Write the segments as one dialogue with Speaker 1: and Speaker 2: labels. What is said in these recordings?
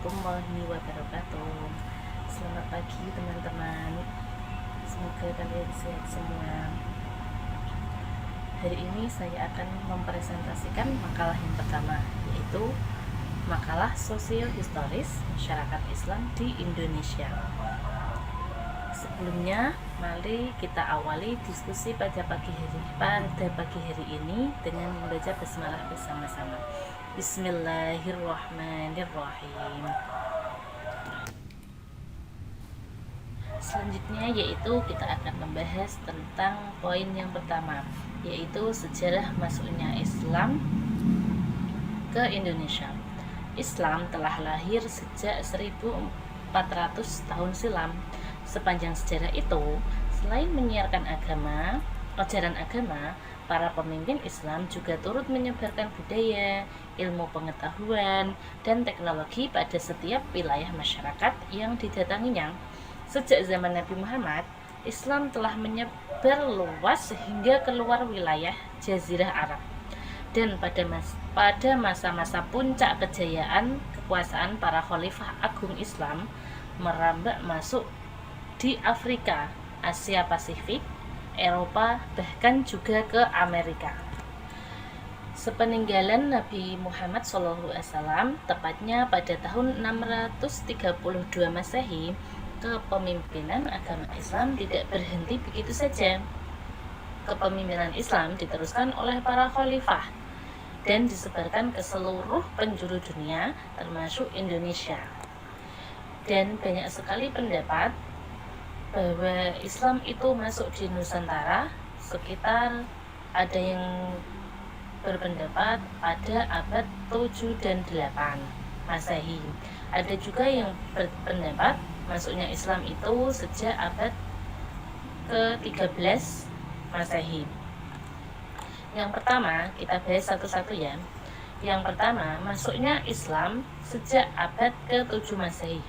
Speaker 1: warahmatullahi wabarakatuh. Selamat pagi teman-teman. Semoga kalian sehat semua. Hari ini saya akan mempresentasikan makalah yang pertama, yaitu makalah sosio-historis masyarakat Islam di Indonesia. Sebelumnya, mari kita awali diskusi pada pagi hari ini dengan membaca basmalah bersama-sama. Bismillahirrahmanirrahim. Selanjutnya yaitu kita akan membahas tentang poin yang pertama, yaitu sejarah masuknya Islam ke Indonesia. Islam telah lahir sejak 1400 tahun silam. Sepanjang sejarah itu, selain menyiarkan ajaran agama, para pemimpin Islam juga turut menyebarkan budaya, ilmu pengetahuan, dan teknologi pada setiap wilayah masyarakat yang didatanginya. Sejak zaman Nabi Muhammad, Islam telah menyebar luas hingga keluar wilayah Jazirah Arab. Dan pada masa-masa puncak kejayaan kekuasaan para khalifah agung Islam, merambah masuk di Afrika, Asia Pasifik, Eropa, bahkan juga ke Amerika. Sepeninggalan Nabi Muhammad SAW, tepatnya pada tahun 632 Masehi, kepemimpinan agama Islam tidak berhenti begitu saja. Kepemimpinan Islam diteruskan oleh para khalifah dan disebarkan ke seluruh penjuru dunia, termasuk Indonesia. Dan banyak sekali pendapat bahwa Islam itu masuk di Nusantara sekitar, ada yang berpendapat pada abad 7 dan 8 Masehi. Ada juga yang berpendapat masuknya Islam itu sejak abad ke-13 Masehi. Yang pertama, kita bahas satu-satu ya. Yang pertama, masuknya Islam sejak abad ke-7 Masehi.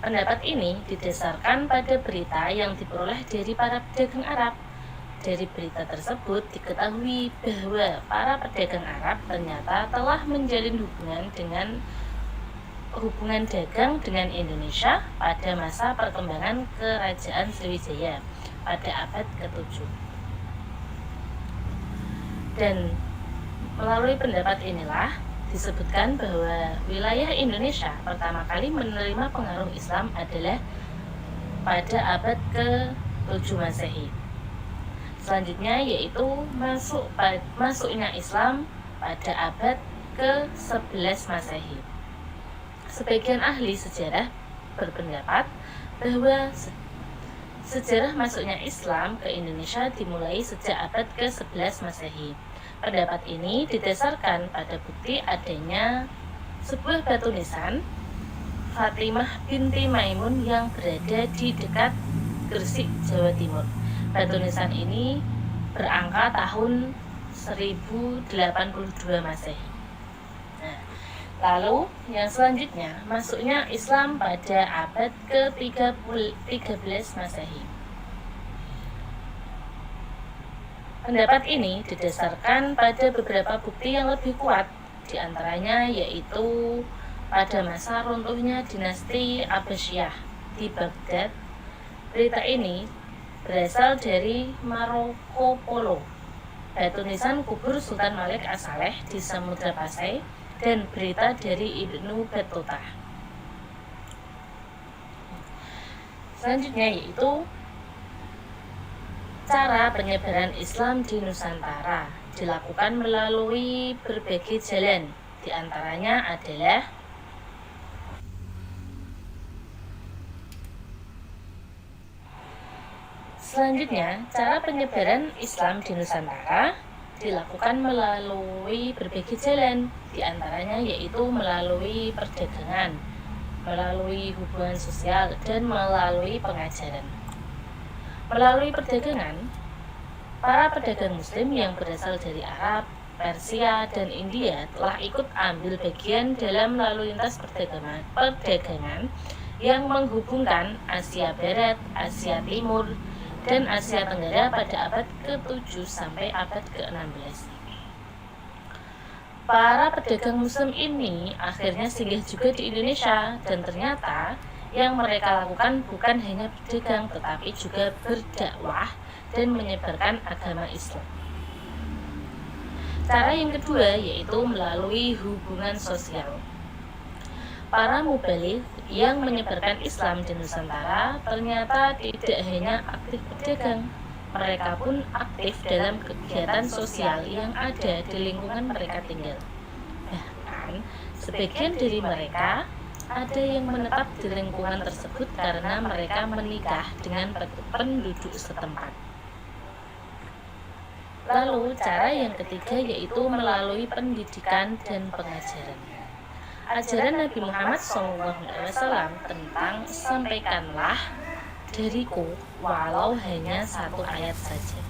Speaker 1: Pendapat ini didasarkan pada berita yang diperoleh dari para pedagang Arab. Dari berita tersebut diketahui bahwa para pedagang Arab ternyata telah menjalin hubungan dagang dengan Indonesia pada masa perkembangan Kerajaan Sriwijaya pada abad ke-7. Dan melalui pendapat inilah disebutkan bahwa wilayah Indonesia pertama kali menerima pengaruh Islam adalah pada abad ke-7 Masehi. Selanjutnya yaitu masuknya Islam pada abad ke-11 Masehi. Sebagian ahli sejarah berpendapat bahwa sejarah masuknya Islam ke Indonesia dimulai sejak abad ke-11 Masehi. Pendapat ini didasarkan pada bukti adanya sebuah batu nisan Fatimah binti Maimun yang berada di dekat Gresik, Jawa Timur. Batu nisan ini berangka tahun 1082 Masehi. Lalu yang selanjutnya masuknya Islam pada abad ke-13 Masehi. Pendapat ini didasarkan pada beberapa bukti yang lebih kuat, di antaranya yaitu pada masa runtuhnya dinasti Abbasiyah di Baghdad. Berita ini berasal dari Maroko Polo, batu nisan kubur Sultan Malik As-Saleh di Samudra Pasai, dan berita dari Ibnu Battuta. Selanjutnya yaitu cara penyebaran Islam di Nusantara dilakukan melalui berbagai jalan, di antaranya adalah selanjutnya cara penyebaran Islam di Nusantara dilakukan melalui berbagai jalan, di antaranya yaitu melalui perdagangan, melalui hubungan sosial, dan melalui pengajaran. Melalui perdagangan, para pedagang muslim yang berasal dari Arab, Persia, dan India telah ikut ambil bagian dalam lalu lintas perdagangan yang menghubungkan Asia Barat, Asia Timur, dan Asia Tenggara pada abad ke-7 sampai abad ke-16. Para pedagang muslim ini akhirnya singgah juga di Indonesia, dan ternyata yang mereka lakukan bukan hanya berdagang tetapi juga berdakwah dan menyebarkan agama Islam. Cara yang kedua yaitu melalui hubungan sosial. Para mubaligh yang menyebarkan Islam di Nusantara ternyata tidak hanya aktif berdagang, mereka pun aktif dalam kegiatan sosial yang ada di lingkungan mereka tinggal. Bahkan sebagian dari mereka ada yang menetap di lingkungan tersebut karena mereka menikah dengan penduduk setempat. Lalu cara yang ketiga yaitu melalui pendidikan dan pengajaran. Ajaran Nabi Muhammad SAW tentang sampaikanlah dariku walau hanya satu ayat saja.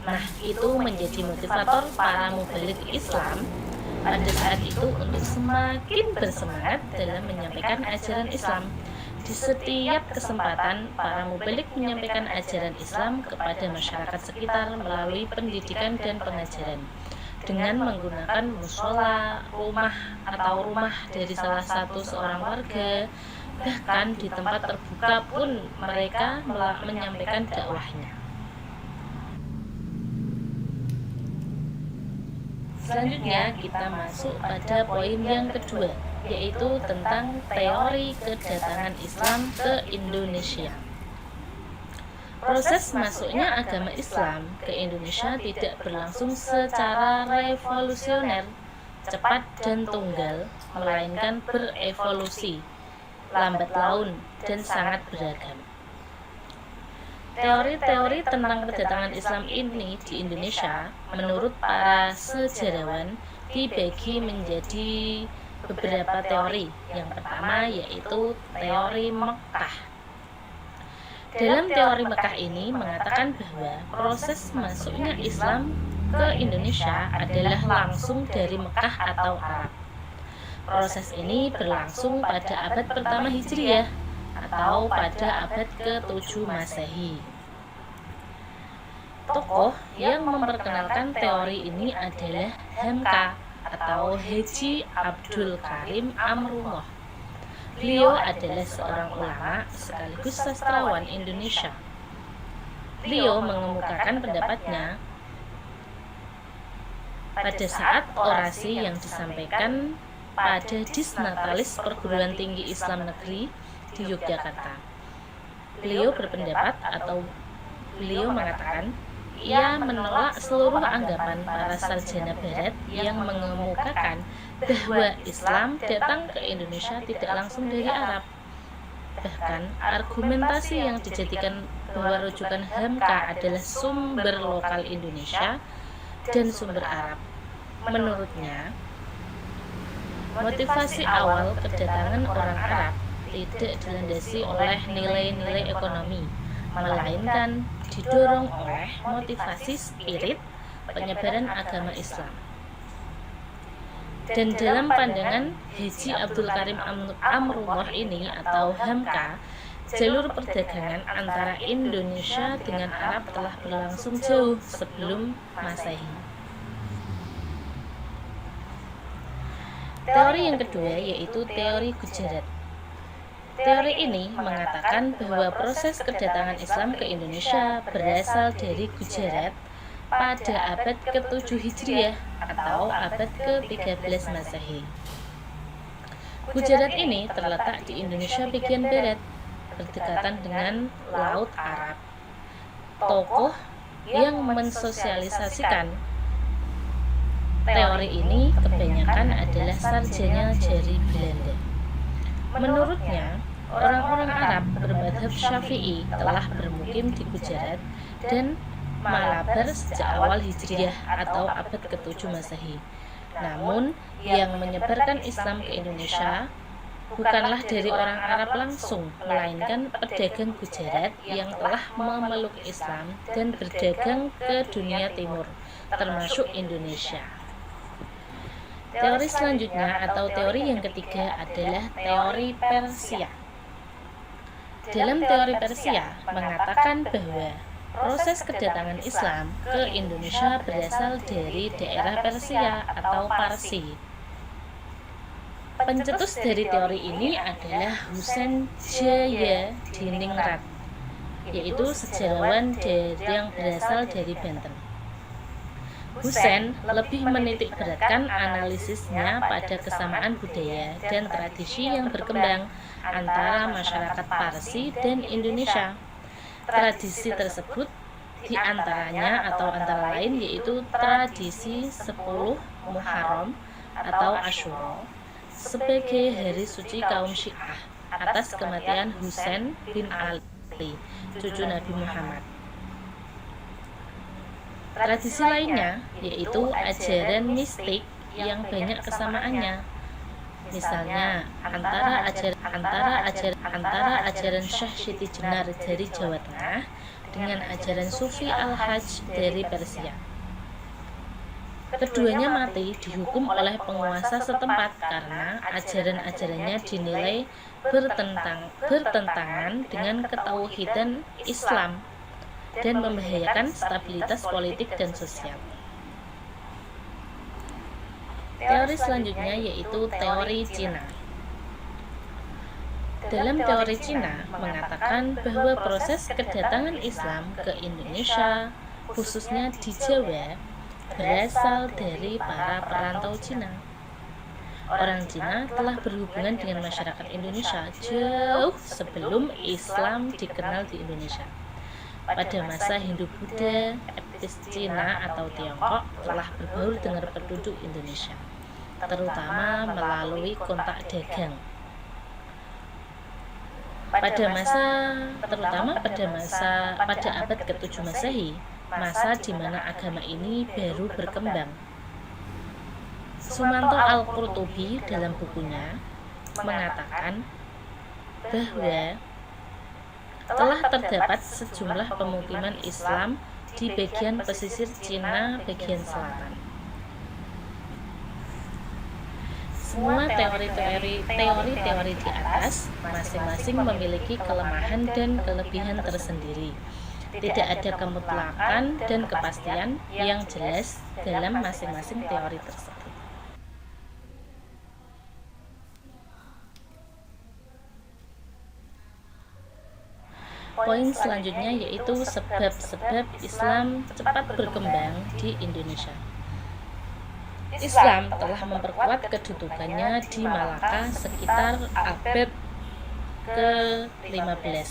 Speaker 1: Nah, itu menjadi motivator para mubaligh Islam pada saat itu untuk semakin bersemangat dalam menyampaikan ajaran Islam. Di setiap kesempatan, para mubaligh menyampaikan ajaran Islam kepada masyarakat sekitar melalui pendidikan dan pengajaran dengan menggunakan musola, rumah atau rumah dari salah satu seorang warga. Bahkan di tempat terbuka pun mereka menyampaikan dakwahnya. Selanjutnya kita masuk pada poin yang kedua, yaitu tentang teori kedatangan Islam ke Indonesia. Proses masuknya agama Islam ke Indonesia tidak berlangsung secara revolusioner, cepat dan tunggal, melainkan berevolusi, lambat laun, dan sangat beragam. Teori-teori tentang kedatangan Islam ini di Indonesia menurut para sejarawan dibagi menjadi beberapa teori. Yang pertama yaitu teori Mekkah. Dalam teori Mekkah ini mengatakan bahwa proses masuknya Islam ke Indonesia adalah langsung dari Mekkah atau Arab. Proses ini berlangsung pada abad pertama Hijriah atau pada abad ke-7 Masehi. Tokoh yang memperkenalkan teori ini adalah Hamka atau Haji Abdul Karim Amrullah. Beliau adalah seorang ulama sekaligus sastrawan Indonesia. Beliau mengemukakan pendapatnya pada saat orasi yang disampaikan pada Disnatalis Perguruan Tinggi Islam Negeri di Yogyakarta. Beliau berpendapat atau beliau mengatakan ia menolak seluruh anggapan para sarjana barat yang mengemukakan bahwa Islam datang ke Indonesia tidak langsung dari Arab. Bahkan argumentasi yang dijadikan bahwa rujukan Hamka adalah sumber lokal Indonesia dan sumber Arab. Menurutnya, motivasi awal kedatangan orang Arab tidak dilandasi oleh nilai-nilai ekonomi, melainkan didorong oleh motivasi spirit penyebaran agama Islam. Dan dalam pandangan Haji Abdul Karim Amrullah ini atau Hamka, jalur perdagangan antara Indonesia dengan Arab telah berlangsung jauh sebelum Masehi. Teori yang kedua yaitu teori Gujarat. Teori ini mengatakan bahwa proses kedatangan Islam ke Indonesia berasal dari Gujarat pada abad ke-7 Hijriah atau abad ke-13 Masehi. Gujarat ini terletak di Indonesia bagian barat, berdekatan dengan Laut Arab. Tokoh yang mensosialisasikan teori ini kebanyakan adalah sarjana dari Belanda. Menurutnya, orang-orang Arab bermadhab Syafi'i telah bermukim di Gujarat dan Malabar sejak awal Hijriah atau abad ke-7 Masehi. Namun, yang menyebarkan Islam ke Indonesia bukanlah dari orang Arab langsung, melainkan pedagang Gujarat yang telah memeluk Islam dan berdagang ke dunia timur, termasuk Indonesia. Teori selanjutnya atau teori yang ketiga adalah teori Persia. Dalam teori Persia mengatakan bahwa Proses kedatangan Islam ke Indonesia berasal dari daerah Persia atau Parsi. Pencetus dari teori ini adalah Husain Jayadiningrat, yaitu sejarawan yang berasal dari Banten. Husain lebih menitik beratkan analisisnya pada kesamaan budaya dan tradisi yang berkembang antara masyarakat Parsi dan Indonesia. Tradisi tersebut diantaranya atau antara lain yaitu tradisi 10 Muharram atau Asyura sebagai hari suci kaum Syiah atas kematian Husain bin Ali, cucu Nabi Muhammad. Tradisi lainnya yaitu ajaran mistik yang banyak kesamaannya. Misalnya antara ajaran Syekh Siti Jenar dari Jawa Tengah dengan ajaran Sufi Al-Hajj dari Persia. Keduanya mati dihukum oleh penguasa setempat karena ajaran-ajarannya dinilai bertentangan dengan ketauhidan Islam dan membahayakan stabilitas politik dan sosial. Teori selanjutnya yaitu teori Cina. Dalam teori Cina mengatakan bahwa proses kedatangan Islam ke Indonesia, khususnya di Jawa, berasal dari para perantau Cina. Orang Cina telah berhubungan dengan masyarakat Indonesia jauh sebelum Islam dikenal di Indonesia. Pada masa Hindu-Buddha, etnis Cina atau Tiongkok telah berbaur dengan penduduk Indonesia, terutama melalui kontak dagang. Pada abad ke-7 Masehi, masa di mana agama ini baru berkembang. Sumanto Al-Qurtubi dalam bukunya mengatakan bahwa telah terdapat sejumlah pemukiman Islam di bagian pesisir Cina bagian selatan. Semua teori-teori di atas masing-masing memiliki kelemahan dan kelebihan tersendiri. Tidak ada kemutlakan dan kepastian yang jelas dalam masing-masing teori tersebut. Poin selanjutnya yaitu sebab-sebab Islam cepat berkembang di Indonesia. Islam telah memperkuat kedudukannya di Malaka sekitar abad ke-15.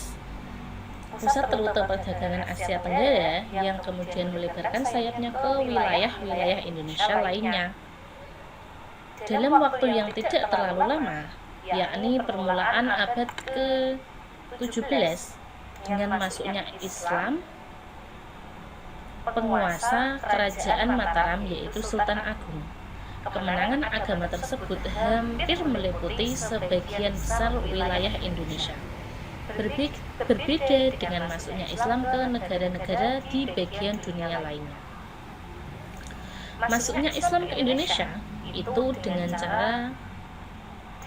Speaker 1: Pusat rute perdagangan Asia Tenggara yang kemudian melebarkan sayapnya ke wilayah-wilayah Indonesia lainnya. Dalam waktu yang tidak terlalu lama, yakni permulaan abad ke-17, dengan masuknya Islam, penguasa kerajaan Mataram yaitu Sultan Agung. Kemenangan agama tersebut hampir meliputi sebagian besar wilayah Indonesia. Berbeda dengan masuknya Islam ke negara-negara di bagian dunia lainnya. Masuknya Islam ke Indonesia itu dengan cara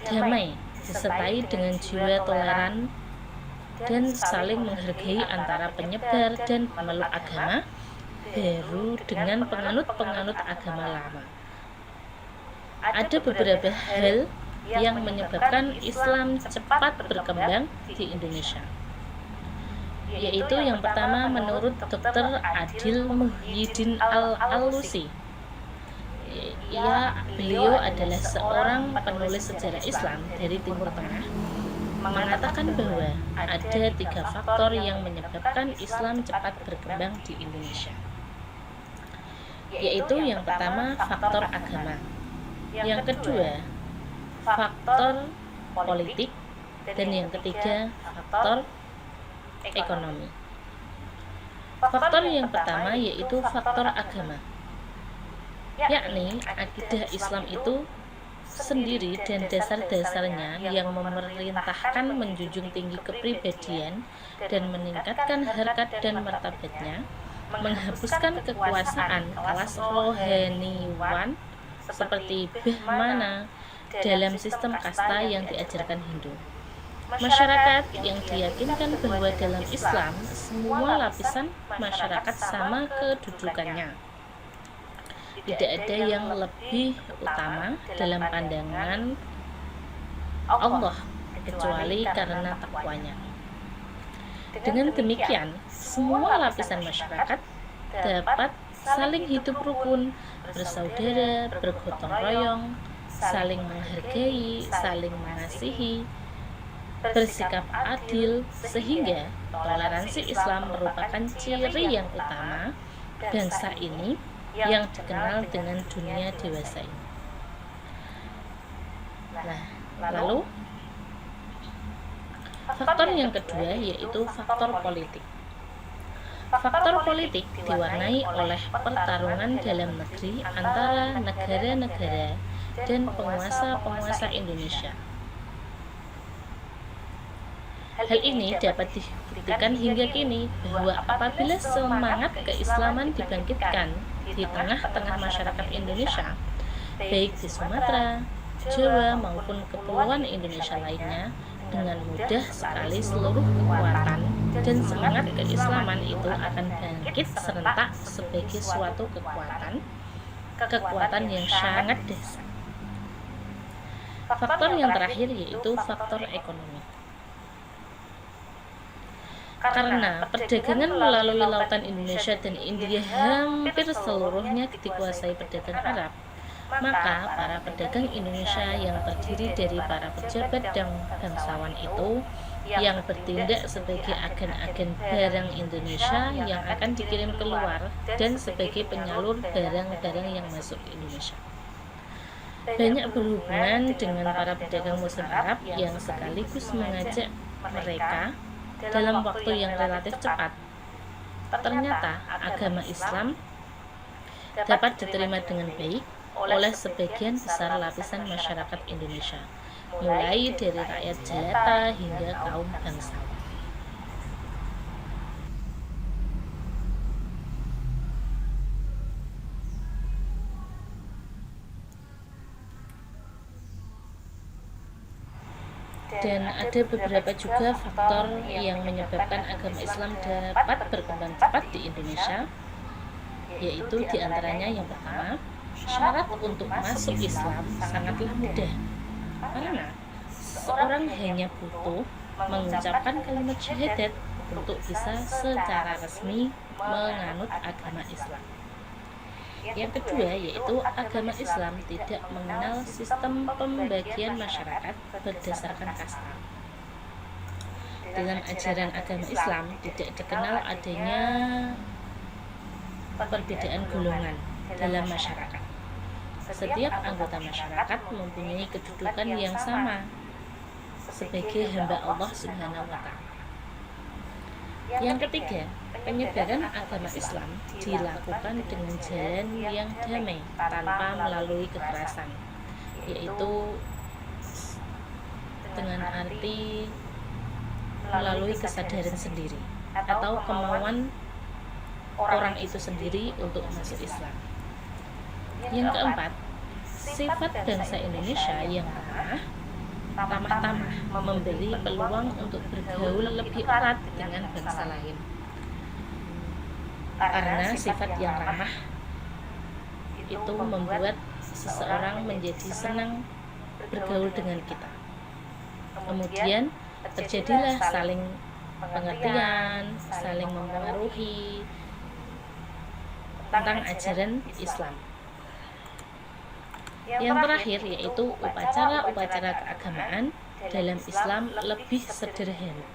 Speaker 1: damai, disertai dengan jiwa toleran dan saling menghargai antara penyebar dan pemeluk agama baru dengan penganut-penganut agama lama. Ada beberapa hal yang menyebabkan Islam cepat berkembang di Indonesia, yaitu yang pertama menurut Dr. Adil Muhyiddin Al-Alusi. Beliau adalah seorang penulis sejarah Islam dari Timur Tengah, mengatakan bahwa ada 3 faktor yang menyebabkan Islam cepat berkembang di Indonesia, yaitu yang pertama faktor agama, yang kedua faktor politik, dan yang ketiga faktor ekonomi. Faktor yang pertama yaitu faktor agama, yakni akidah Islam itu sendiri dan dasar-dasarnya yang memerintahkan menjunjung tinggi kepribadian dan meningkatkan harkat dan martabatnya, menghapuskan kekuasaan kelas rohaniwan seperti Brahmana dalam sistem kasta yang diajarkan Hindu. Masyarakat yang diyakinkan bahwa dalam Islam semua lapisan masyarakat sama kedudukannya. Tidak ada yang lebih utama dalam pandangan Allah kecuali karena takwanya. Dengan demikian, semua lapisan masyarakat dapat saling hidup rukun, bersaudara, bergotong royong, saling menghargai, saling mengasihi, bersikap adil, sehingga toleransi Islam merupakan ciri yang utama bangsa ini yang dikenal dengan dunia dewasa ini. Nah, lalu faktor yang kedua yaitu faktor politik. Faktor politik diwarnai oleh pertarungan dalam negeri antara negara-negara dan penguasa-penguasa Indonesia. Hal ini dapat dibuktikan hingga kini bahwa apabila semangat keislaman dibangkitkan di tengah-tengah masyarakat Indonesia, baik di Sumatera, Jawa maupun kepulauan Indonesia lainnya, dengan mudah sekali seluruh kekuatan dan semangat keislaman itu akan bangkit serentak sebagai suatu kekuatan yang sangat dahsyat. Faktor yang terakhir yaitu faktor ekonomi. Karena perdagangan melalui lautan Indonesia dan India hampir seluruhnya dikuasai pedagang Arab, maka para pedagang Indonesia yang terdiri dari para pejabat dan bangsawan itu yang bertindak sebagai agen-agen barang Indonesia yang akan dikirim keluar dan sebagai penyalur barang-barang yang masuk ke Indonesia. Banyak berhubungan dengan para pedagang Muslim Arab yang sekaligus mengajak mereka dalam waktu yang relatif cepat. Ternyata agama Islam dapat diterima dengan baik oleh sebagian besar lapisan masyarakat Indonesia, mulai dari rakyat jelata hingga kaum bangsawan. Dan ada beberapa juga faktor yang menyebabkan agama Islam dapat berkembang cepat di Indonesia, yaitu diantaranya yang pertama, syarat untuk masuk Islam sangatlah mudah, karena seorang hanya butuh mengucapkan kalimat syahadat untuk bisa secara resmi menganut agama Islam. Yang kedua yaitu agama Islam tidak mengenal sistem pembagian masyarakat berdasarkan kasta. Dalam ajaran agama Islam tidak dikenal adanya perbedaan golongan dalam masyarakat. Setiap anggota masyarakat mempunyai kedudukan yang sama sebagai hamba Allah Subhanahu wa Ta'ala. Yang ketiga, penyebaran agama Islam dilakukan dengan jalan yang damai tanpa melalui kekerasan, yaitu dengan arti melalui kesadaran sendiri atau kemauan orang itu sendiri untuk masuk Islam. Yang keempat, sifat bangsa Indonesia yang ramah tamah memberi peluang untuk bergaul lebih erat dengan bangsa lain. Karena sifat yang ramah itu membuat seseorang menjadi senang bergaul dengan kita. Kemudian terjadilah saling pengertian, saling mempengaruhi tentang ajaran Islam. Yang terakhir yaitu upacara-upacara keagamaan dalam Islam lebih sederhana.